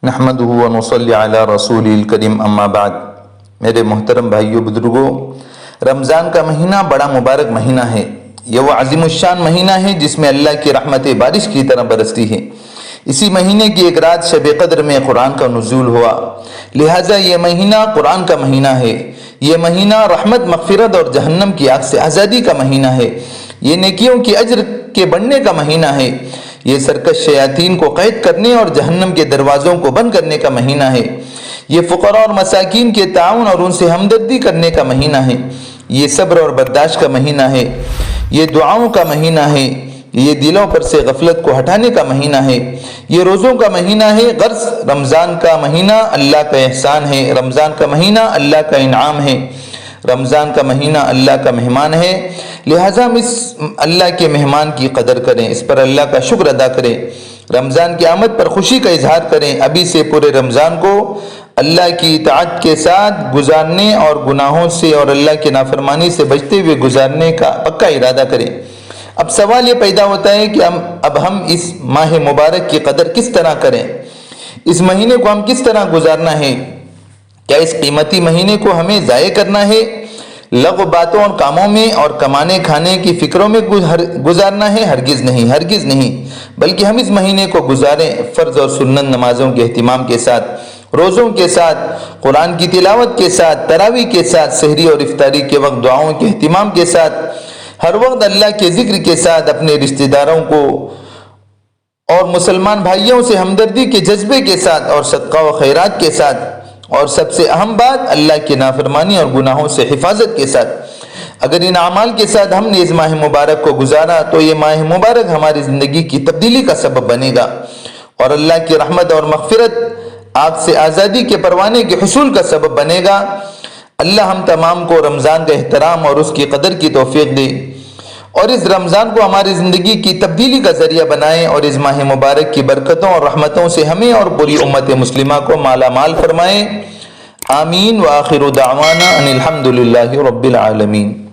نحمدہ و نصلی علی رسول الکریم اما بعد۔ میرے محترم بھائیو بزرگوں، رمضان کا مہینہ بڑا مبارک مہینہ ہے۔ یہ وہ عظیم الشان مہینہ ہے جس میں اللہ کی رحمت بارش کی طرح برستی ہے۔ اسی مہینے کی ایک رات شب قدر میں قرآن کا نزول ہوا، لہٰذا یہ مہینہ قرآن کا مہینہ ہے۔ یہ مہینہ رحمت، مغفرت اور جہنم کی آگ سے آزادی کا مہینہ ہے۔ یہ نیکیوں کی اجر کے بڑھنے کا مہینہ ہے۔ یہ سرکش شیاطین کو قید کرنے اور جہنم کے دروازوں کو بند کرنے کا مہینہ ہے۔ یہ فقراء اور مساکین کے تعاون اور ان سے ہمدردی کرنے کا مہینہ ہے۔ یہ صبر اور برداشت کا مہینہ ہے۔ یہ دعاؤں کا مہینہ ہے۔ یہ دلوں پر سے غفلت کو ہٹانے کا مہینہ ہے۔ یہ روزوں کا مہینہ ہے۔ غرض رمضان کا مہینہ اللہ کا احسان ہے۔ رمضان کا مہینہ اللہ کا انعام ہے۔ رمضان کا مہینہ اللہ کا مہمان ہے، لہٰذا ہم اس اللہ کے مہمان کی قدر کریں، اس پر اللہ کا شکر ادا کریں، رمضان کی آمد پر خوشی کا اظہار کریں۔ ابھی سے پورے رمضان کو اللہ کی اطاعت کے ساتھ گزارنے اور گناہوں سے اور اللہ کی نافرمانی سے بچتے ہوئے گزارنے کا پکا ارادہ کریں۔ اب سوال یہ پیدا ہوتا ہے کہ اب ہم اس ماہ مبارک کی قدر کس طرح کریں؟ اس مہینے کو ہم کس طرح گزارنا ہے؟ کیا اس قیمتی مہینے کو ہمیں ضائع کرنا ہے؟ لغو باتوں اور کاموں میں اور کمانے کھانے کی فکروں میں گزارنا ہے؟ ہرگز نہیں، ہرگز نہیں، بلکہ ہم اس مہینے کو گزاریں فرض اور سنت نمازوں کے اہتمام کے ساتھ، روزوں کے ساتھ، قرآن کی تلاوت کے ساتھ، تراویح کے ساتھ، سحری اور افطاری کے وقت دعاؤں کے اہتمام کے ساتھ، ہر وقت اللہ کے ذکر کے ساتھ، اپنے رشتہ داروں کو اور مسلمان بھائیوں سے ہمدردی کے جذبے کے ساتھ اور صدقہ و خیرات کے ساتھ، اور سب سے اہم بات اللہ کی نافرمانی اور گناہوں سے حفاظت کے ساتھ۔ اگر ان اعمال کے ساتھ ہم نے اس ماہ مبارک کو گزارا تو یہ ماہ مبارک ہماری زندگی کی تبدیلی کا سبب بنے گا اور اللہ کی رحمت اور مغفرت، آگ سے آزادی کے پروانے کے حصول کا سبب بنے گا۔ اللہ ہم تمام کو رمضان کا احترام اور اس کی قدر کی توفیق دے اور اس رمضان کو ہماری زندگی کی تبدیلی کا ذریعہ بنائے اور اس ماہ مبارک کی برکتوں اور رحمتوں سے ہمیں اور پوری امت مسلمہ کو مالا مال فرمائے۔ آمین وآخر دعوانا ان الحمد للہ رب العالمین۔